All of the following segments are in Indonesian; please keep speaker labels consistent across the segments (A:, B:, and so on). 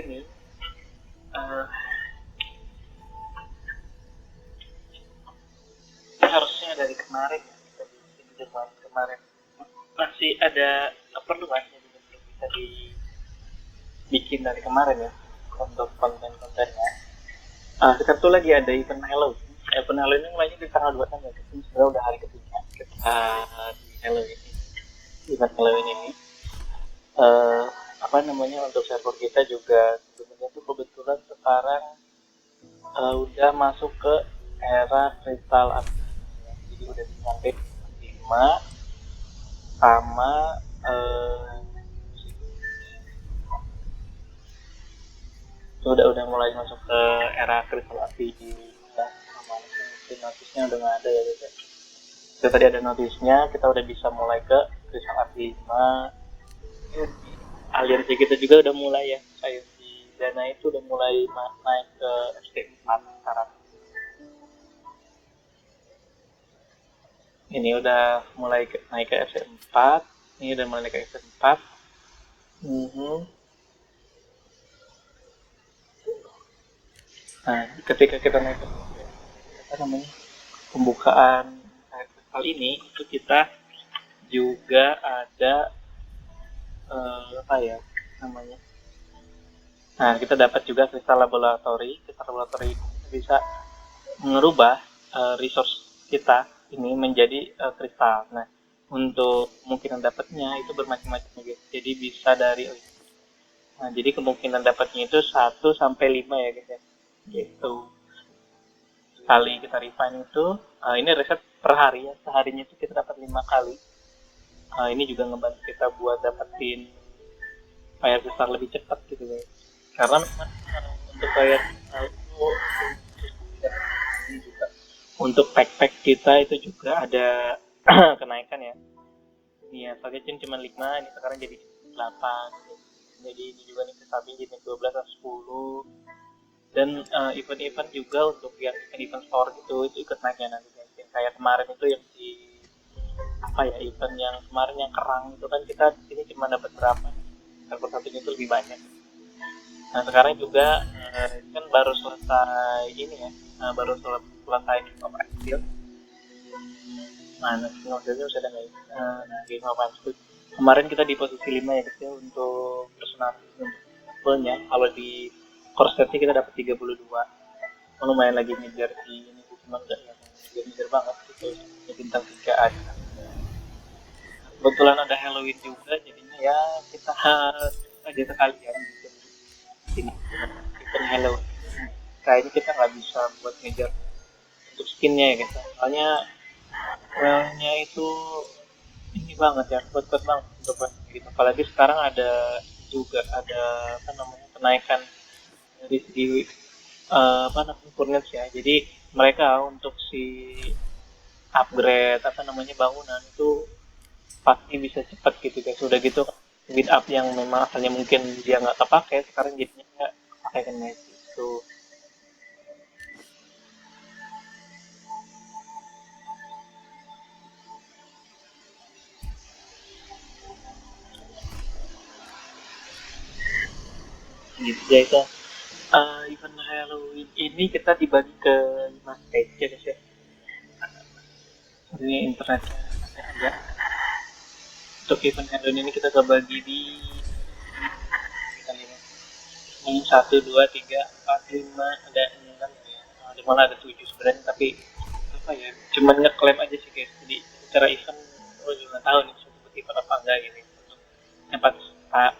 A: ini uh, harusnya dari kemarin ya, kita di Jerman kemarin masih ada keperluan yang belum bisa dibikin dari kemarin ya untuk konten-kontennya. Kita tuh lagi ada event Halloween. Event Halloween ini mulainya di tanggal 26 ya. Ini sebenarnya udah hari ketiga kita di Halloween ini. Event Halloween ini. Uh, apa namanya untuk server kita juga sebenarnya tuh kebetulan sekarang udah masuk ke era kristal aktif. Jadi udah sampai 5 sama udah mulai masuk ke era kristal api di sama mungkin notisnya udah nggak ada ya gitu. Kita tadi ada notisnya, kita udah bisa mulai ke kristal api 5. Aliansi kita juga udah mulai ya, kayak di dana itu udah mulai naik ke FT4 sekarang. Ini udah mulai naik ke FT4, ini udah mulai naik ke FT4. Nah, ketika kita naik ke apa namanya pembukaan kali ini itu kita juga ada apa ya namanya. Nah, kita dapat juga kristal laboratori. Kristal laboratori bisa merubah resource kita ini menjadi kristal. Nah, untuk kemungkinan dapatnya itu bermacam-macam guys. Jadi bisa dari jadi kemungkinan dapatnya itu 1 sampai 5 ya guys ya. Gitu. Sekali kita refine itu ini riset per hari ya. Seharinya itu kita dapat 5 kali. Ini juga ngebantu kita buat dapetin bayar besar lebih cepat gitu guys. Karena memang untuk bayar itu juga untuk pack kita itu juga ada kenaikan ya. Iya, packaging cuma 5, ini sekarang jadi 8. Jadi ini juga nih stabil jadi 12 atau 10. Dan event-event juga untuk yang event store itu ikut naiknya nanti guys. Kayak kemarin itu yang di apa ya event yang kemarin yang kerang itu kan kita di sini cuma dapat berapa? Server satunya itu lebih banyak. Nah sekarang juga kan baru selesai ini ya, baru selesai King of Ice. Nah, King of Ice sudah nggak? Nah, King of Ice kemarin kita di posisi 5 ya kecil untuk personal levelnya. Kalau di Corsetnya kita dapat 32. Lumayan lagi ngejar di ini cuma nggak yang ngejar banget gitu. Ya, bintang 3 aja. Kebetulan ada Halloween juga, jadinya ya kita aja sekalian gitu. Ini event Halloween. Kayaknya kita nggak bisa buat ngejar untuk skinnya ya guys. Soalnya wellnya itu ini banget ya, kuat banget untuk gitu. Apalagi sekarang juga ada apa namanya kenaikan dari segi apa namanya furniture ya. Jadi mereka untuk si upgrade apa namanya bangunan itu pasti bisa cepat gitu guys. Udah gitu build up yang memang asalnya mungkin dia nggak terpakai sekarang jadinya nggak pakai kan gitu. Gitu ya itu event Halloween ini kita dibagi ke 5 stage ya guys ya. Ini internetnya ada. Untuk event Halloween ini kita kebagi di ini 1, 2, 3, 4, 5 ada 6 ya. Ada malah ada 7 sebenarnya tapi apa ya cuman ngeklaim aja sih guys. Jadi secara event lo juga nggak tahu nih seperti event apa enggak gitu. Yang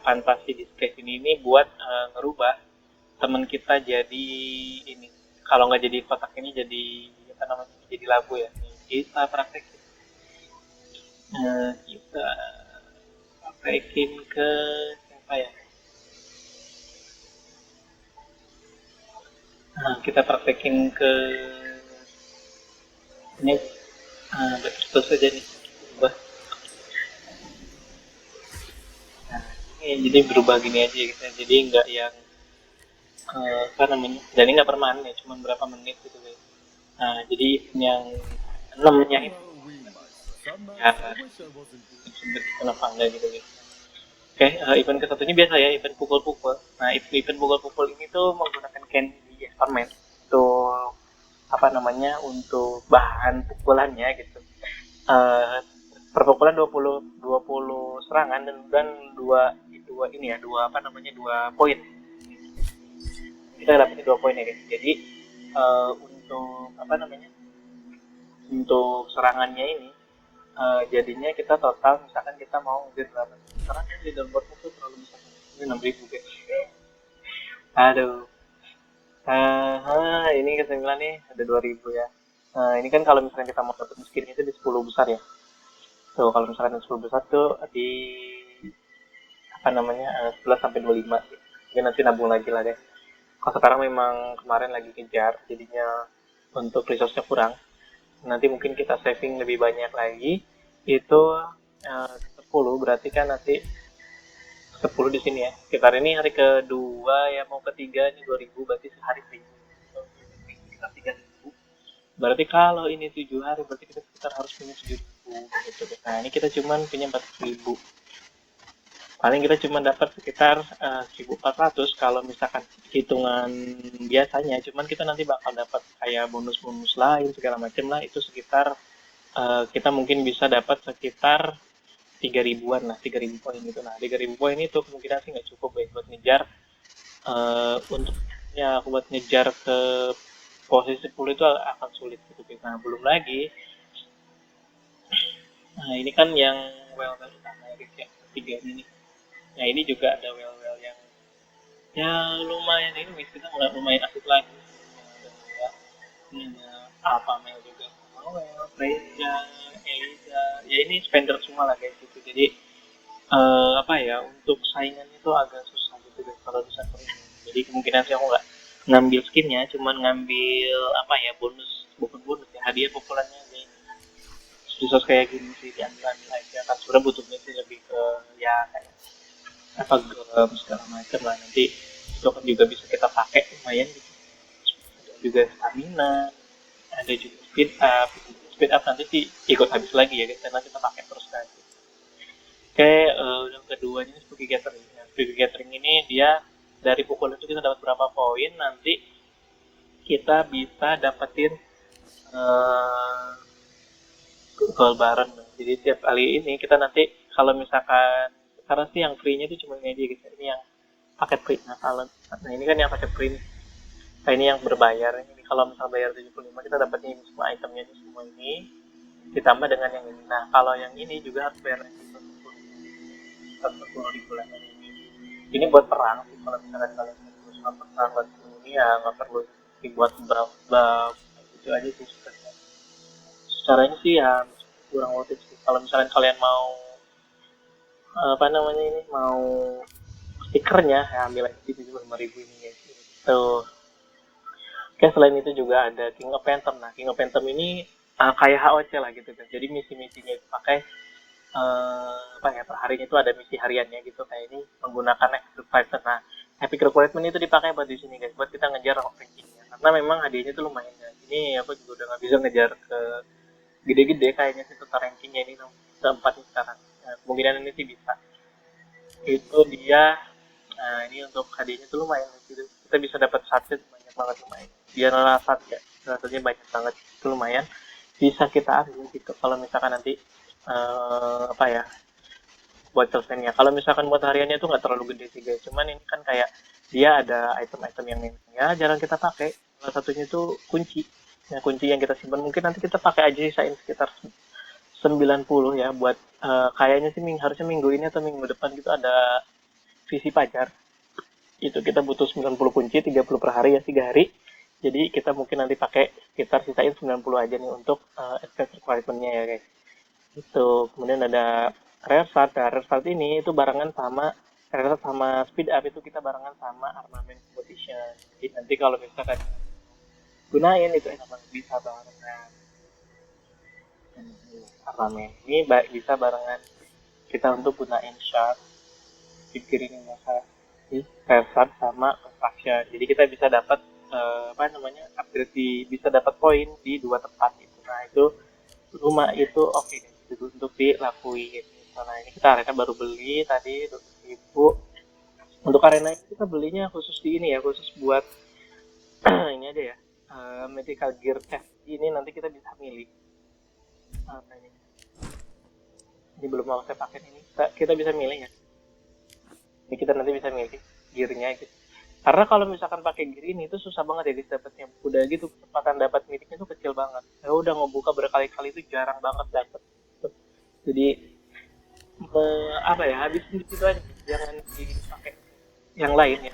A: fantasi di stage ini buat ngerubah teman kita jadi ini kalau nggak jadi kotak ini jadi apa namanya jadi lagu ya kita praktekin kita praktekin ke apa ya kita praktekin ke ini betul saja nih berubah jadi berubah gini aja gitu jadi nggak yang apa namanya dan ini nggak permanen ya cuma berapa menit gitu guys. Nah jadi yang 6-nya itu ya sebut kenapa enggak gitu guys. Oke, event ke satunya biasa ya, event pukul-pukul. Nah, event pukul-pukul ini tuh menggunakan candy experiment untuk apa namanya, untuk bahan pukulannya gitu. Eh per pukulan 20 serangan dan dua dua ini ya, dua apa namanya, dua poin. Kita dapatnya 2 poin ya guys. Jadi untuk apa namanya, untuk serangannya ini jadinya kita total misalkan kita mau ngejar berapa, karena kan leaderboard itu terlalu besar, ini 6.000 guys. Aduh. Ini kesimpulan nih ada 2.000 ya. Ini kan kalau misalnya kita mau dapat skin itu di 10 besar ya. Tuh kalau misalkan di 10 besar tuh di apa namanya 11 sampai 25. Jadi nanti nabung lagi lah deh. Kalau sekarang memang kemarin lagi kejar, jadinya untuk resource-nya kurang. Nanti mungkin kita saving lebih banyak lagi. Itu 10 berarti kan nanti 10 di sini ya. Sekitar ini hari kedua ya, mau ketiga ini 2.000, berarti sehari 1.000. Sekitar 3.000. Berarti kalau ini 7 hari berarti kita sekitar harus punya 7.000 gitu. Nah, ini kita cuman punya 4.000. Paling kita cuma dapat sekitar 1.400 kalau misalkan hitungan biasanya. Cuman kita nanti bakal dapat kayak bonus-bonus lain segala macam lah, itu sekitar kita mungkin bisa dapat sekitar 3.000-an lah, 3.000 poin gitu. Nah, 3.000 poin itu kemungkinan sih nggak cukup baik buat ngejar untuk ya buat ngejar ke posisi 10 itu akan sulit gitu. Nah, belum lagi nah ini kan yang well-well utama ya, ketiga ini. Nah, ini juga ada well-well yang ya lumayan, ini kita nggak lumayan asik lagi. Ini ada Alpha Male juga, Noel, Freja, Eliza, ya ini spender semua lah guys gitu. Jadi apa ya, untuk saingannya itu agak susah gitu guys kalau di server ini. Jadi kemungkinan sih aku nggak ngambil skinnya, cuman ngambil apa ya, bonus, bukan bonus ya, hadiah pukulannya nih. Resource kayak gini sih diambil aja kan, sebenarnya butuhnya sih lebih ke ya kayak apa, gem segala macam lah, nanti itu kan juga bisa kita pakai lumayan gitu. Ada juga stamina, ada juga speed up nanti sih ikut habis lagi ya guys, karena kita pakai terus kan. Oke, yang keduanya spooky gathering. Nah, spooky gathering ini dia dari pukul itu kita dapat berapa poin, nanti kita bisa dapetin uh, goal bareng. Jadi tiap kali ini kita nanti kalau misalkan karena sih yang free-nya itu cuma ini aja gitu. Ini yang paket free. Nah ini kan yang paket free. Nah ini yang berbayar. Ini kalau misalnya bayar 75 kita dapatnya ini semua itemnya, ini semua ini ditambah dengan yang ini. Nah kalau yang ini juga harus bayar 140.000 lah. Ini buat perang sih, kalau misalkan kalian terus perang buat ini ya nggak perlu dibuat berapa, itu aja sih sebenarnya. Caranya sih ya kurang worth it sih. Kalau misalkan kalian mau apa namanya ini, mau stikernya ya ambil aja di 5.000 ini guys. Tuh. Oke, selain itu juga ada King of Phantom. Nah, King of Phantom ini kayak HOC lah gitu kan. Jadi misi-misinya itu pakai apa ya, per harinya itu ada misi hariannya gitu, kayak ini menggunakan Epic Fighter. Nah, Epic Recruitment itu dipakai buat di sini guys, buat kita ngejar rankingnya. Karena memang hadiahnya itu lumayan ya. Ini aku juga udah nggak bisa ngejar ke gede-gede kayaknya sih, total rankingnya ini keempat sekarang. Nah, kemungkinan ini sih bisa. Itu dia. Nah, ini untuk hadiahnya tuh lumayan gitu. Kita bisa dapat satset banyak banget, lumayan. Dia rasat ya, rasanya banyak banget, itu lumayan. Bisa kita ambil gitu kalau misalkan nanti apa ya, buat selesainya. Kalau misalkan buat hariannya itu nggak terlalu gede sih guys. Cuman ini kan kayak dia ada item-item yang ya jarang kita pakai. Salah satunya itu kunci. Nah, kunci yang kita simpan mungkin nanti kita pakai aja, sisain sekitar 90 ya buat kayaknya sih harusnya minggu ini atau minggu depan gitu ada visi pajar. Itu kita butuh 90 kunci, 30 per hari ya, 3 hari. Jadi kita mungkin nanti pakai sekitar sisain 90 aja nih untuk advanced requirement-nya ya guys. Itu. Kemudian ada rare start. Nah, rare start ini itu barengan sama rare start sama speed up, itu kita barengan sama armament competition. Jadi nanti kalau misalkan gunain itu enak banget, bisa barengan armamen. Ini bisa barengan kita untuk gunain shard, pikirin yang masalah rare start sama construction. Jadi kita bisa dapat apa namanya, upgrade bisa dapat poin di dua tempat itu. Nah itu rumah itu oke, okay, untuk dilakuin. Nah ini kita akhirnya baru beli tadi ribu. Untuk arena ini kita belinya khusus di ini ya, khusus buat ini aja ya, medical gear test ini nanti kita bisa milih. Ini belum mau saya pakai ini, kita bisa milih ya. Ini kita nanti bisa milih gearnya gitu. Karena kalau misalkan pakai gear ini itu susah banget ya guys dapetnya. Udah gitu kesempatan dapat miliknya itu kecil banget. Saya udah ngebuka berkali-kali itu jarang banget dapet. Jadi apa ya, habisin di situ aja, jangan dipakai yang lain ya.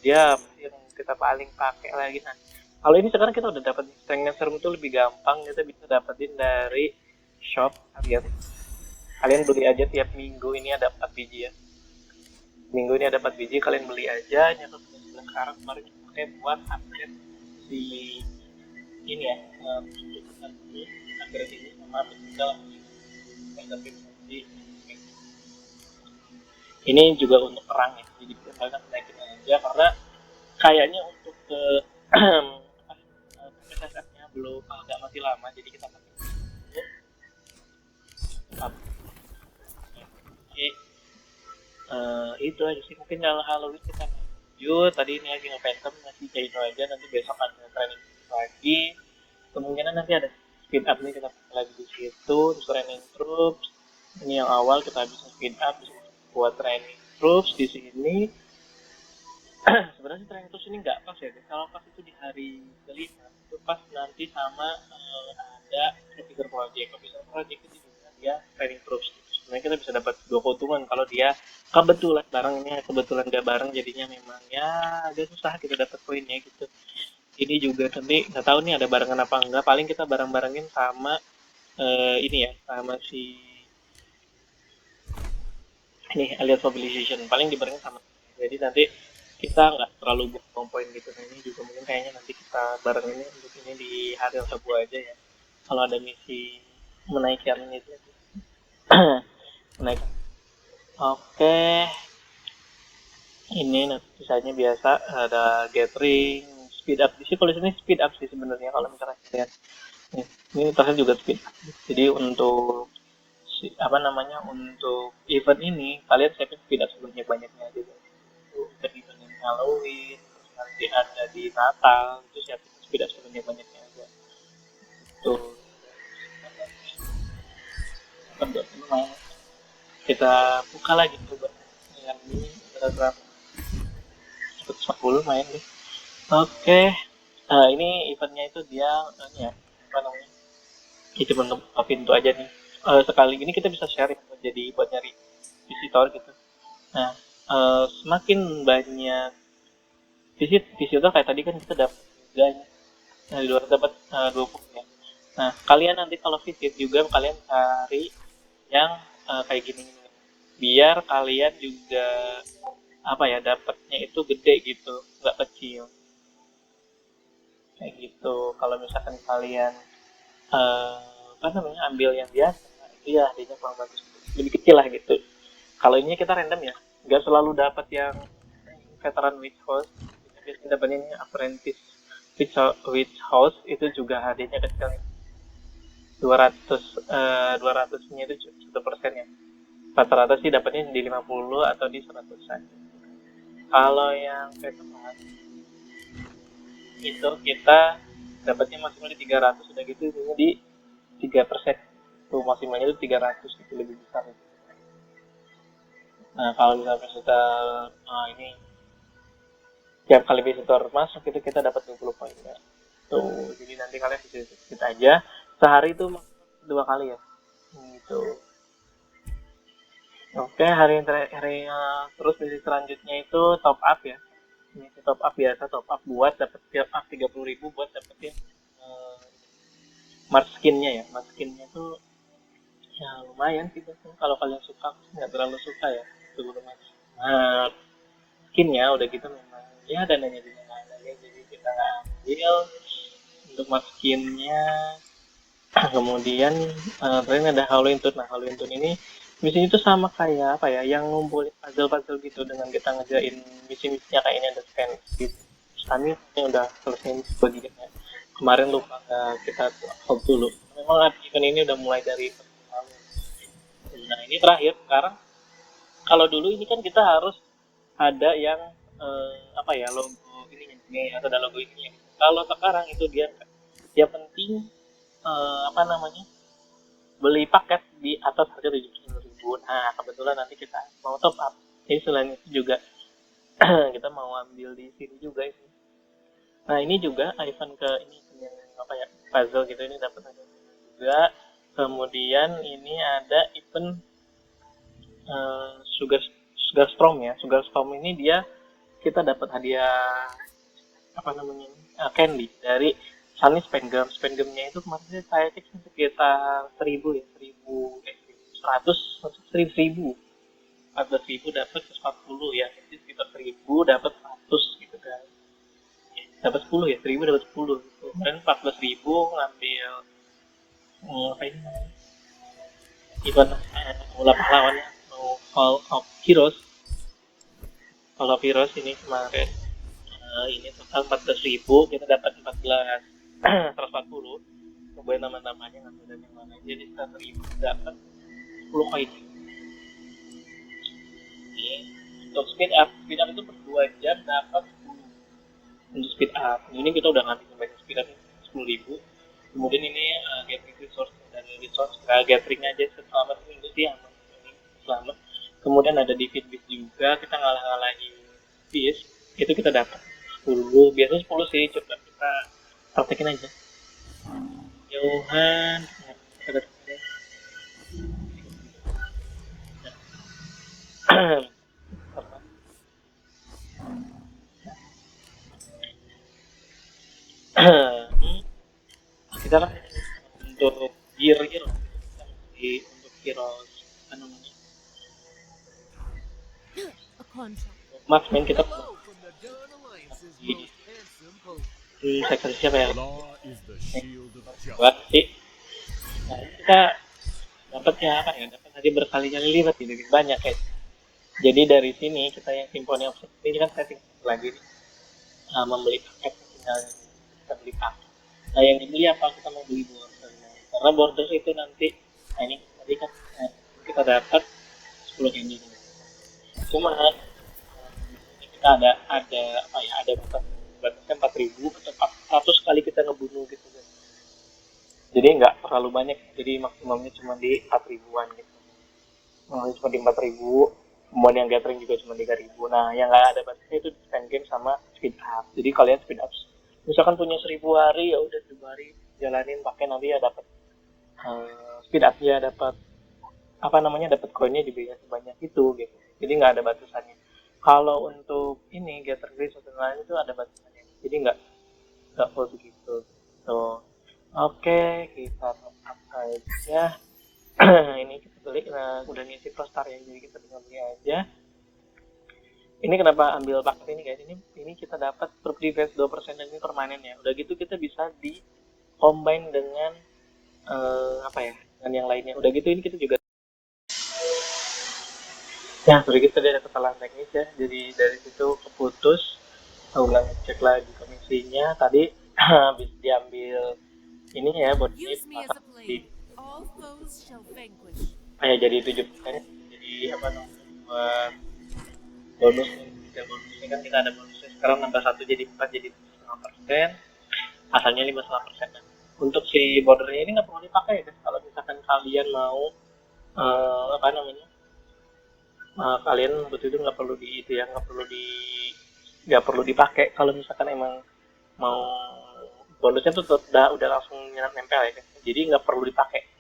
A: Dia yang kita paling pakai lagi. Nah, kalau ini sekarang kita udah dapat strength serum itu lebih gampang, kita bisa dapetin dari shop kalian. Kalian beli aja tiap minggu, ini ada 4 biji ya. Minggu ini ada 4 biji, kalian beli aja. Ini aku sekarang kemarin pakai buat update di ini ya, upgrade ini sama dalam ini juga untuk perang ya, jadi kita naikin aja karena kayaknya untuk ke PSSF-nya belum agak masih lama, jadi kita pakai itu aja sih mungkin. Kalau Halloween kita lanjut, tadi ini lagi nge-phantom masih kayak itu aja, nanti besok ada training lagi, kemungkinan nanti ada speed up nih kita pakai lagi di situ, terus training troops ini yang awal kita bisa speed up buat training troops di sini. Sebenarnya training troops ini nggak pas ya, kalau pas itu di hari kelima itu pas nanti sama ada officer project itu juga dia training troops. Sebenarnya kita bisa dapat 2 keuntungan kalau dia kebetulan bareng, ini kebetulan nggak bareng jadinya memang ya agak susah kita dapat poinnya gitu. Ini juga nanti nggak tahu nih ada barengan apa enggak, paling kita bareng-barengin sama ini ya, sama si ini Alliance Mobilization, paling dibarengin sama, jadi nanti kita nggak terlalu buang poin gitu. Nah ini juga mungkin kayaknya nanti kita bareng ini untuk ini di hari yang sebuah aja ya, kalau ada misi menaikkan itu. Menaikkan. Oke, ini nanti sisanya biasa ada gathering, speed up di sini. Kalau sini speed up sih sebenarnya kalau misalnya lihat. Ini ternyata juga speed up. Jadi untuk apa namanya, untuk event ini kalian siapin speed up sebanyak-banyaknya aja. Untuk event yang Halloween, terus nanti ada di Natal, itu siapin speed up sebanyak-banyaknya aja. Tuh. Kita buka lagi coba yang ini berapa 150 main deh. Oke, ini eventnya itu dia ini ya, apa namanya, ya cuma ngebuka pintu aja nih. Sekali ini kita bisa share buat nyari visitor gitu. Nah, semakin banyak visitor kayak tadi kan kita dapat juga, nah di luar dapat 20 ya. Nah, kalian nanti kalau visit juga kalian cari yang kayak gini, biar kalian juga apa ya, dapatnya itu gede gitu, nggak kecil kayak gitu. Kalau misalkan kalian apa namanya, ambil yang biasa, itu ya adanya kurang bagus, lebih kecil lah gitu. Kalau ini kita random ya, nggak selalu dapat yang veteran witch house, biasanya dapat ini apprentice witch house, itu juga hadiahnya kecil, 200-nya itu 1% ya. Rata-rata sih dapatnya di 50 atau di 100 saja. Kalau yang veteran itu kita dapatnya maksimal di 300, udah gitu ini di 3%. Tuh maksimalnya itu 300, itu lebih besar. Nah, kalau misalnya kita ini tiap kali visitor masuk itu kita dapat 20 poin ya. Tuh, jadi nanti kalian bisa kita aja sehari itu 2 kali ya. Gitu. Oke, hari terus misi selanjutnya itu top up ya. Misi top up biasa, top up buat dapet tiap up 30.000 buat dapetin Mars skinnya ya. Mars skinnya itu ya lumayan sih kalau kalian suka, nggak terlalu suka ya sebelumnya. Nah, skinnya udah gitu memang ya dananya di mana ya, jadi kita ambil untuk Mars skinnya. Kemudian terakhir ada Halloween Toon. Nah, Halloween Toon ini misinya itu sama kayak apa ya, yang ngumpulin puzzle-puzzle gitu, dengan kita ngejain misi-misinya kayak ini ada scan gitu. Kami yang udah selesai bagiannya. Kemarin lupa kita hold dulu. Memang event ini udah mulai dari. Nah, ini terakhir sekarang Kalau dulu ini kan kita harus ada yang apa ya, logo ini atau ada logo ini. Kalau sekarang itu dia yang penting apa namanya, beli paket di atas harga 79.000. Nah kebetulan nanti kita mau top up, jadi selain itu juga kita mau ambil di sini juga ini. Nah ini juga event ke ini yang apa ya, puzzle gitu, ini dapat juga. Kemudian ini ada event sugar sugar storm ya. Sugar storm ini dia kita dapat hadiah apa namanya, candy dari Sunny Spengem. Spengemnya itu kemarin saya cek sekitar 1000 ya, 1100, 1000, 14.000 dapat 140 ya, jadi sekitar 1000 dapat 100 gitu kan. Dapat 10 ya, 1000 dapat 10 gitu. Kemarin 14.000 ngambil apa ini namanya, event bola pahlawannya, mau Hall of Heroes. Hall of Heroes ini kemarin ini total 14.000, kita dapat 14 140. Cobain nama-namanya ngambil dari yang mana, jadi 100.000 dapat 10 koin. Ini untuk speed up itu per 2 jam dapat 10 untuk speed up. Ini kita udah ngambil banyak speed up 10.000. Kemudian ini gathering resource, dari resource gathering aja selama seminggu sih aman, selamat. Kemudian ada defeat beast juga, kita ngalahin beast itu kita dapat 10, biasanya 10 sih, coba kita praktekin aja. Jauhan kita kita lah untuk gear gear untuk heroes apa namanya, marksman kita di sektor siapa ya, buat sih. Nah ini kita dapat ya apa ya, dapat tadi berkali-kali lipat gitu, lebih banyak ya. Jadi dari sini kita yang Symphony of Sound ini kan setting lagi nih, membeli paket, tinggal kita beli paket. Nah yang dibeli apa, kita mau beli border, karena border itu nanti, nah ini tadi kan kita dapat 10 ini. Cuma kita ada apa ya, ada batasnya 4.000 atau 400 kali kita ngebunuh gitu kan. Jadi nggak terlalu banyak, jadi maksimumnya cuma di 4 ribuan gitu. Cuma di 4.000. Kemudian yang gathering juga cuma 3.000. Nah yang nggak ada batasnya itu spend game sama speed up. Jadi kalian speed up, misalkan punya 1.000 hari, ya udah 1.000 hari jalanin pakai, nanti ya dapat speed up ya, dapat apa namanya, dapat koinnya juga ya sebanyak itu gitu. Jadi nggak ada batasannya. Kalau untuk ini gathering resource dan lain itu ada batasannya, jadi nggak full begitu. So oke, kita top up aja. Ini kita beli, nah udah ngisi Pro Star ya, jadi kita tinggal beli aja. Ini kenapa ambil paket ini guys, ini kita dapat troop defense 2% dan ini permanen ya. Udah gitu kita bisa di combine dengan apa ya, dengan yang lainnya. Udah gitu ini kita juga ya, sedikit tadi ada kesalahan teknis ya, jadi dari situ keputus. Ulang cek lagi komisinya tadi. Habis diambil ini ya, buat ini di kayak jadi 7%, jadi apa namanya, buat bonus. Dan bonus ini kan kita ada bonusnya sekarang nambah 1 jadi 4, jadi 5%, asalnya 5,5%. Untuk si bordernya ini nggak perlu dipakai ya, kalau misalkan kalian mau apa namanya, kalian betul itu nggak perlu di itu ya, nggak perlu dipakai kalau misalkan emang mau bonusnya tuh udah langsung nempel ya, jadi nggak perlu dipakai.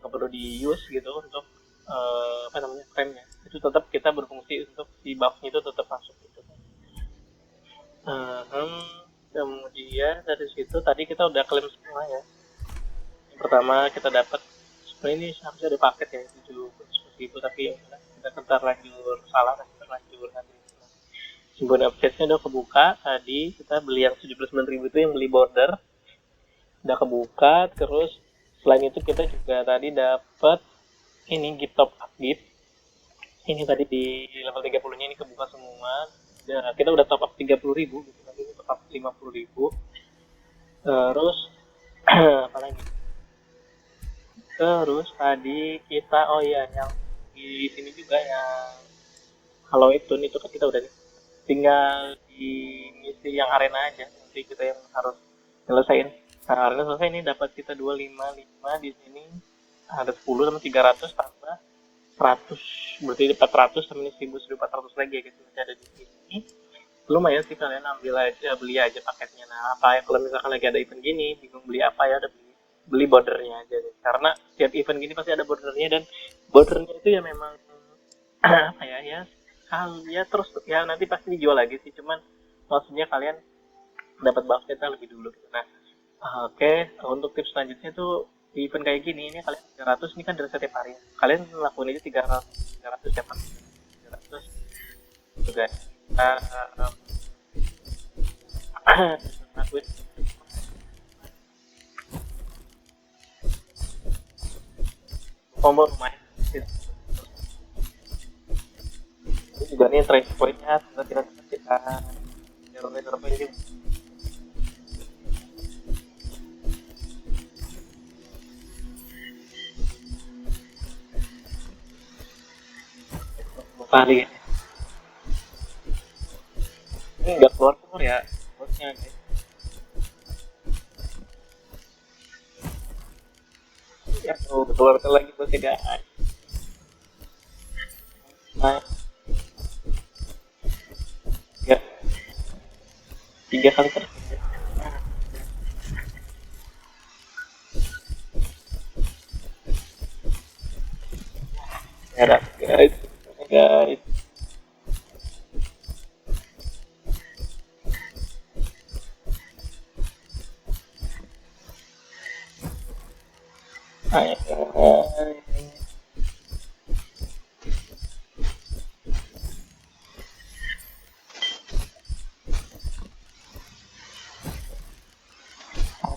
A: Nggak perlu di use gitu untuk apa namanya, frame-nya itu tetap kita berfungsi untuk si buff-nya itu tetap masuk gitu. Kemudian dari situ tadi kita udah klaim semua ya. Yang pertama kita dapat, sebenarnya ini harusnya ada paket ya 7 tapi ya kita terlanjur salah, kita terlanjur nanti. Simbol update-nya udah kebuka tadi, kita beli yang 79.000 itu yang beli border udah kebuka. Terus selain itu kita juga tadi dapat ini gift top up gift. Ini tadi di level 30 nya ini kebuka semua. Kita udah top up 30.000 gitu, nanti ini top up 50.000. Terus apa lagi? Terus tadi kita, oh iya, yang di sini juga yang kalau itu kan kita udah nih. Tinggal di misi yang arena aja. Nanti kita yang harus nyelesain. Nah, arena selesai ini dapat kita 255 di sini ada 10 sama 300 tambah 100 berarti 400 sama ini 1400 lagi ya guys masih ada di sini. Lumayan sih kalian ambil aja beli aja paketnya. Nah apa ya kalau misalkan lagi ada event gini bingung beli apa ya udah beli bordernya aja deh. Karena setiap event gini pasti ada bordernya dan bordernya itu ya memang apa ya ya terus ya nanti pasti dijual lagi sih cuman maksudnya kalian dapat buffetnya lebih dulu gitu. Nah oke, untuk tips selanjutnya tuh di event kayak gini ini kalian 300 ini kan dari setiap hari kalian lakuin aja 300 tiap hari 300 juga lakuin combo lumayan itu juga nih trade pointnya sudah tidak kita terus ini kali ini nggak keluar ya bosnya guys ya tuh keluar lagi bosnya guys nah ya 3 kali terus ya guys guys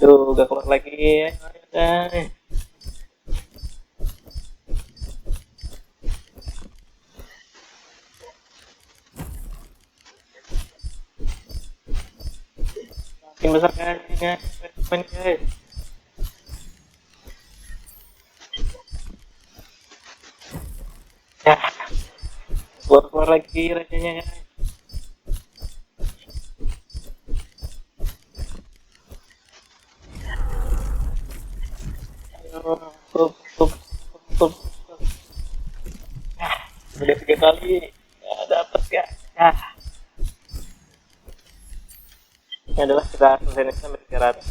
A: aduh gak keluar lagi guys makin besar guys guys ya keluar lagi rajanya guys tutup tutup tutup udah 3 kali ya dapet gak ya ini adalah kita selesai sampai 300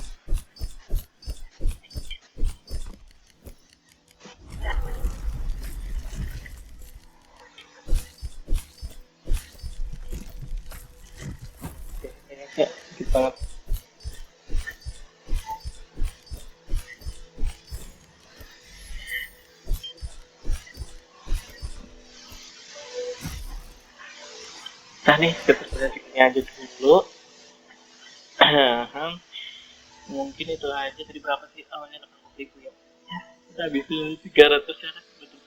A: ya dikit banget nah nih kita sudah segini aja dulu mungkin itu aja tadi berapa sih awalnya 80.000 ya kita habisin 300 ya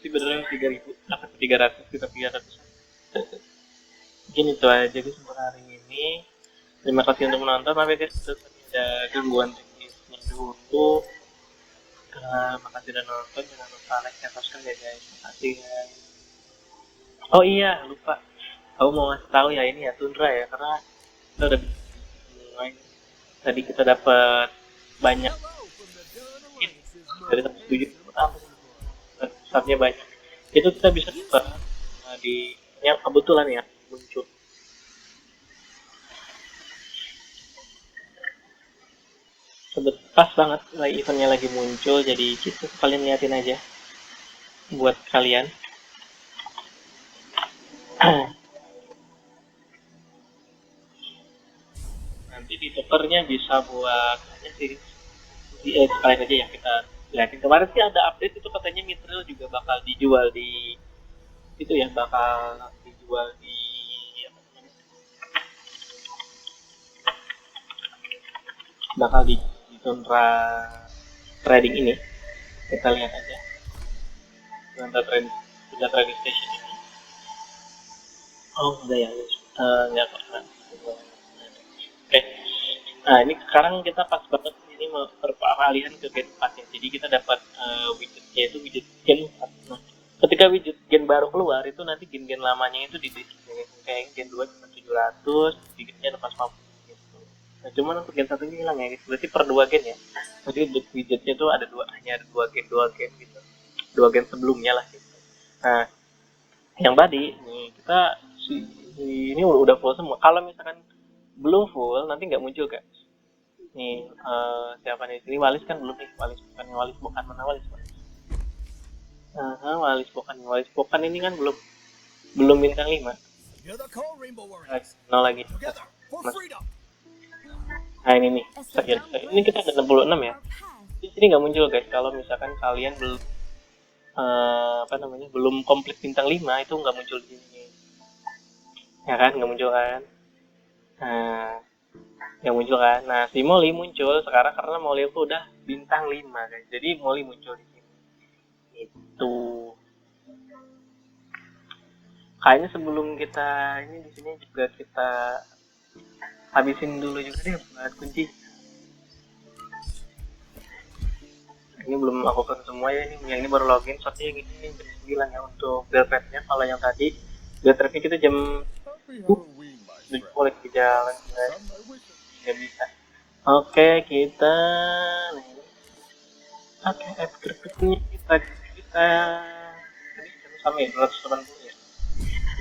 A: sih beneran 3.000 dapat 300 kita 300 mungkin itu aja guys untuk hari ini terima kasih untuk menonton tapi guys ada gangguan teknisnya dulu makasih udah nonton jangan lupa like dan subscribe ya guys makasih guys oh iya lupa aku mau ngasih tahu ya ini ya Tundra ya karena kita udah tadi kita dapat banyak dari 7 saatnya banyak itu kita bisa dapat di yang kebetulan ya muncul pas banget eventnya lagi muncul jadi kita kalian liatin aja buat kalian nanti di tukernya bisa buat aja sih sekalian aja ya kita liatin kemarin sih ada update itu katanya Mithril juga bakal dijual di itu ya bakal dijual bakal di Tundra trading ini kita lihat aja Tundra trading station ini oh enggak ya enggak pernah oke nah ini sekarang kita pas banget ini peralihan ke Gen 4 ya jadi kita dapat widgetnya itu widget Gen 4 nah ketika widget gen baru keluar itu nanti gen-gen lamanya itu di display kayak gen 2 cuma 700, widgetnya 450 gitu. Nah, cuman untuk gen 1 ini hilang ya, berarti per 2 gen ya. Jadi widgetnya itu ada dua, hanya ada 2 gen gitu. 2 gen sebelumnya lah gitu. Nah, yang tadi nih kita ini udah full semua. Kalau misalkan belum full nanti nggak muncul kan. Nih siapa nih? Ini Walis kan belum nih. Walis bukan mana Walis. Walis bukan ini kan belum bintang 5. Nol lagi. Mas. Nah ini nih. Ini kita ada 66 ya. Di sini nggak muncul guys. Kalau misalkan kalian belum belum komplit bintang 5 itu nggak muncul di sini. Ya kan, nggak muncul kan. Nah, yang muncul kan. Nah, si Molly muncul sekarang karena Molly itu udah bintang 5 guys. Jadi Molly muncul di sini. Itu. Kayaknya sebelum kita ini di sini juga kita habisin dulu juga deh buat kunci. Ini belum aku kan semua ya, ini yang ini baru login, soalnya yang ini jam 9 ya untuk build rate-nya. Kalau yang tadi build rate-nya kita jam 7 boleh di jalan guys. Nggak bisa. Oke, kita upgrade kita tadi sama ya 280 ya.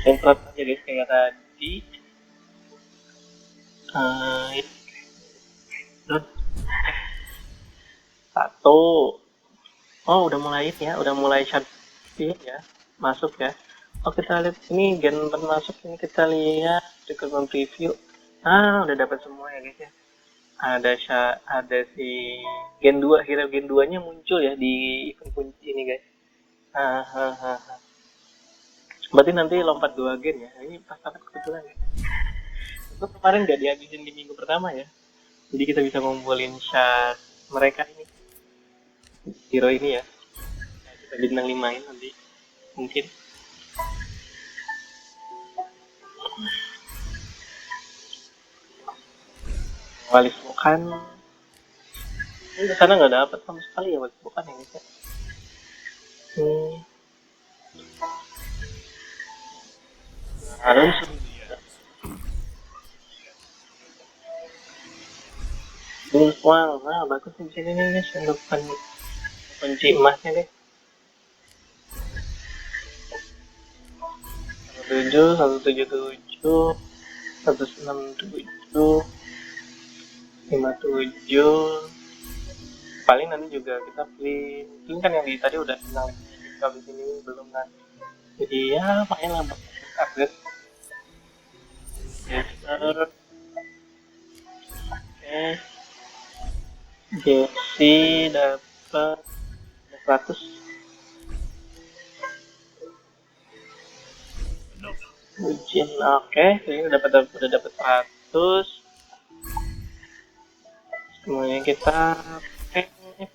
A: Bisa aja guys kayak tadi. Satu. Oh, udah mulai ya, udah mulai cantik ya, masuk ya. Oh, kita lihat ini gen masuk, ini kita lihat recruitment preview. Udah dapat semua ya guys ya. Ada si gen 2, hero gen 2-nya muncul ya di event kunci ini guys. Berarti nanti lompat 2 gen ya. Ini pas banget kebetulan ya. Itu kemarin nggak dihabisin di minggu pertama ya. Jadi kita bisa ngumpulin shard mereka ini. Hero ini ya. Nah, kita bintang 5-in nanti mungkin. Walis bukan. Ini sana nggak dapat sama sekali ya walis bukan yang bisa. Harus wow, nah bagus di sini nih guys untuk kunci emasnya deh. 177, 167, 57. Paling nanti juga kita pilih kan yang di tadi udah kenal, kita di sini belum kan. Jadi ya main lah upgrade. Oke. Jesse dapat 100. Ujian oke, ini udah dapat 100. Kemudian kita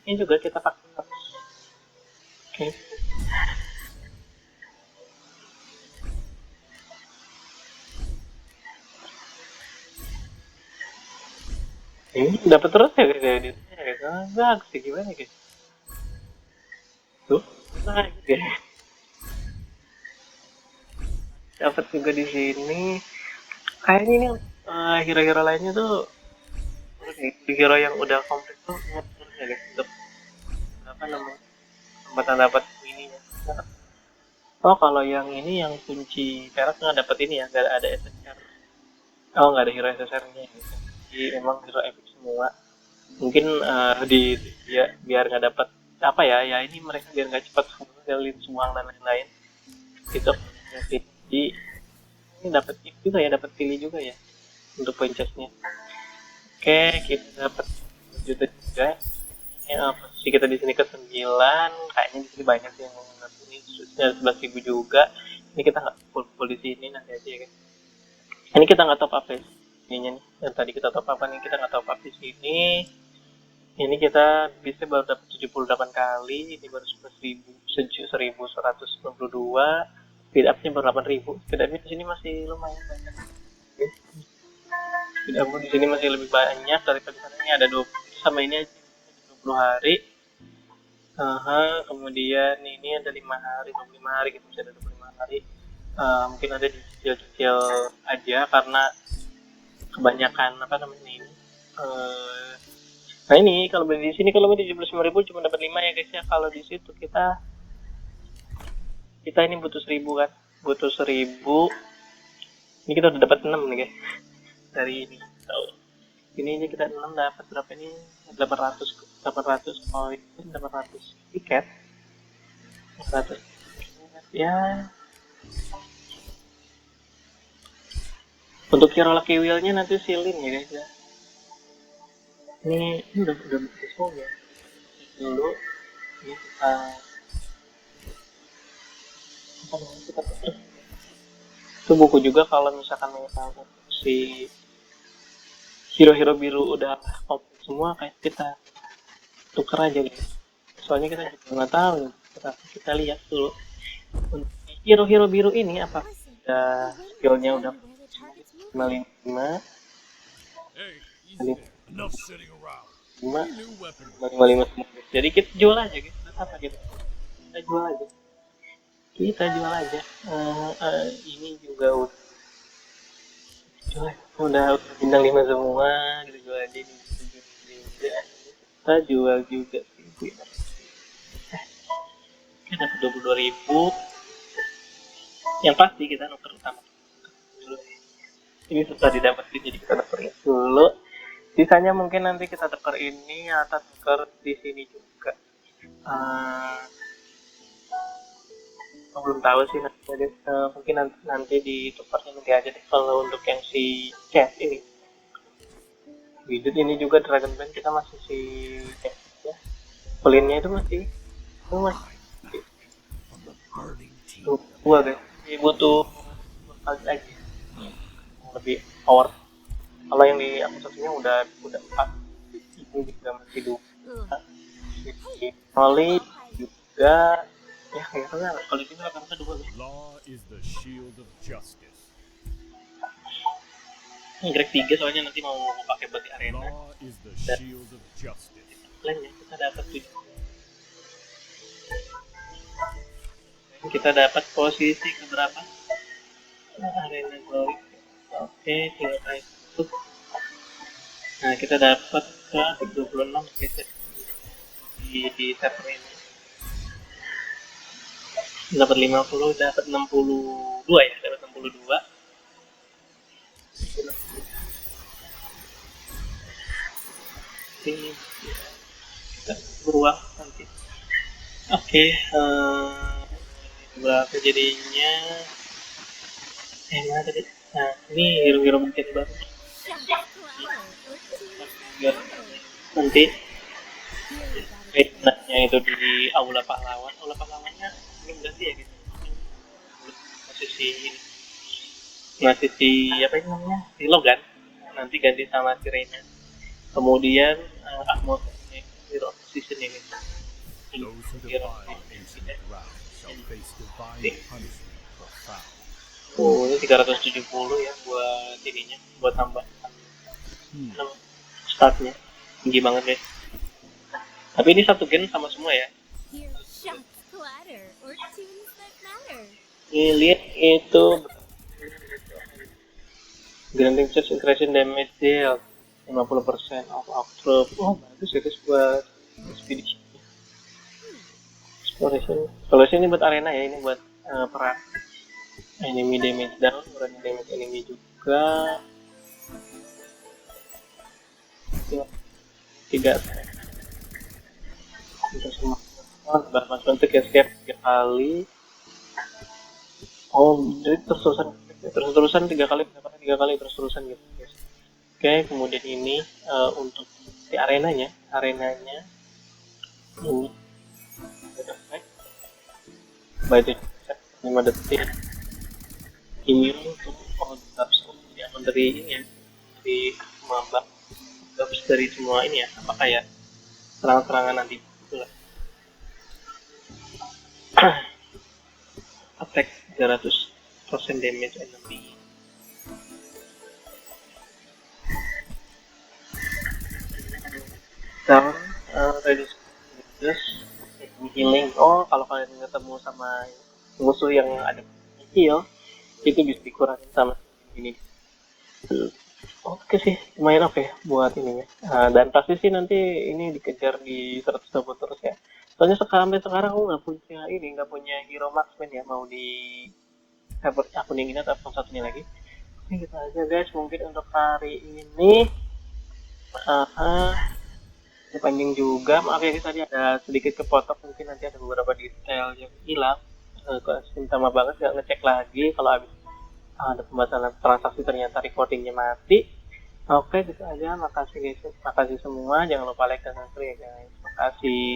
A: ini juga kita pakai. Oke. Ini dapat terus ya guys ya, bagus sih gimana guys. Tuh, nah guys. Dapat juga di sini. Kayaknya ini hero-hero lainnya tuh hero yang udah komplit tuh terus ya guys untuk apa namanya kesempatan dapat ini ya. Oh kalau yang ini yang kunci perak nggak dapat ini ya, nggak ada SSR. Oh nggak ada hero SSR-nya gitu. Jadi emang hero epic semua. Mungkin dia biar nggak dapat apa ya ini mereka biar nggak cepat full semua dan lain-lain. Itu jadi ini dapat juga ya, dapat pilih juga ya untuk poin chestnya. Oke, kita dapat juta juga. Posisi kita di sini ke 9, kayaknya di sini banyak yang ini 11.000 juga. Ini kita nggak full di sini nanti aja ya guys. Ini kita nggak top up ya, ininya nih. Yang tadi kita top up nih kita nggak top up di sini. Ini kita bisa baru dapat 78 kali, ini baru 1192. Speed up-nya baru 8.000. Speed up-nya di sini masih lumayan banyak. Speed up di sini masih lebih banyak daripada sana. Ini ada 20 sama ini aja 20 hari. Aha, kemudian ini ada 5 hari, 25 hari gitu, bisa ada 25 hari. Mungkin ada di cicil-cicil aja karena kebanyakan apa namanya ini. Eh, nah ini kalau beli di sini kalau beli 75.000 cuma dapat 5 ya guys ya. Kalau di situ kita ini butuh 1.000 kan, butuh 1.000. Ini kita udah dapat 6 nih guys dari ini. So, ini aja kita 6 dapat berapa ini? 800 koin, 800 tiket, 800 ya. Untuk kira lucky wheel-nya nanti silin ya guys ya. Ini udah semua ya. Dulu ini kita itu buku juga kalau misalkan si hero-hero biru udah komplit semua kayak kita tuker aja guys. Soalnya kita juga nggak tahu, kita lihat dulu untuk hero-hero biru ini apa udah skillnya udah 55 5 55 semua. Jadi kita jual aja guys. Apa gitu? Kita jual aja. Ini juga udah bintang 5 semua, kita jual aja ini. Kita jual juga sih. Kita dapat 22.000. Yang pasti kita nuker utama dulu. Ini susah didapetin jadi kita nukerin dulu. Sisanya mungkin nanti kita tuker ini atau tuker di sini juga. Belum tahu sih mungkin nanti ditukarnya nanti aja deh kalau untuk yang si cat ini. Widget ini juga Dragon Band kita masih si cat ya. Pelinnya itu masih dua guys. Ini butuh kali lagi lebih power. Kalau yang di akusasinya udah 4, ini juga masih 2. Oli juga ya kayaknya kalau itu rata-rata 2 guys. Greg 3 soalnya nanti mau pakai buat di arena. Dan lainnya kita dapat 7. Kita dapat posisi ke berapa? Arena Glory. Oke, tinggal kayak itu. Nah, kita dapat ke 26 guys di server ini. Dapat 50, dapat 62 ya, dapat 62. Ini kita beruang nanti. Oke, berapa jadinya? Mana tadi? Nah, ini hero-hero mungkin baru. Nanti mainnya itu di Aula Pahlawan. Aula Pahlawannya belum ganti ya gitu. Masih si apa ini namanya? Si Logan. Nanti ganti sama si Reina. Kemudian Ahmad Hero Season ini. Hero ini 370 ya buat ininya, buat tambah startnya tinggi banget guys. Tapi ini satu gen sama semua ya. Ini lihat itu Grinding Charge Increasing Damage Deal 50% of outro. Oh bagus ya guys buat expedition. Exploration ini buat arena ya, ini buat perang. Enemy damage down, running damage enemy juga. Tidak untuk semua bahas bentuk ya setiap 3 kali. Oh jadi terus-terusan 3 kali, 3 kali terus-terusan gitu guys. Oke, kemudian ini untuk di arenanya ini baik 5 detik immune untuk gaps ya, dari ini ya, dari mabak gaps dari semua ini ya, apa kayak serangan-serangan nanti itulah. Attack 300% damage enemy. Down reduce oh kalau kalian ketemu sama musuh yang ada kecil itu bisa dikurangin sama ini. Oke sih, lumayan oke buat ininya. Dan pasti sih nanti ini dikejar di 120 terus ya. Soalnya sampai sekarang aku nggak punya ini, nggak punya hero marksman ya, mau di akun yang ini atau akun satunya lagi. Oke, gitu aja guys. Mungkin untuk hari ini uh, panjang juga. Maaf ya tadi ada sedikit kepotong, mungkin nanti ada beberapa detail yang hilang. Minta maaf banget nggak ngecek lagi kalau habis ada pembahasan transaksi ternyata recordingnya mati. Oke, gitu aja. Makasih guys. Makasih semua. Jangan lupa like dan subscribe ya guys. Makasih.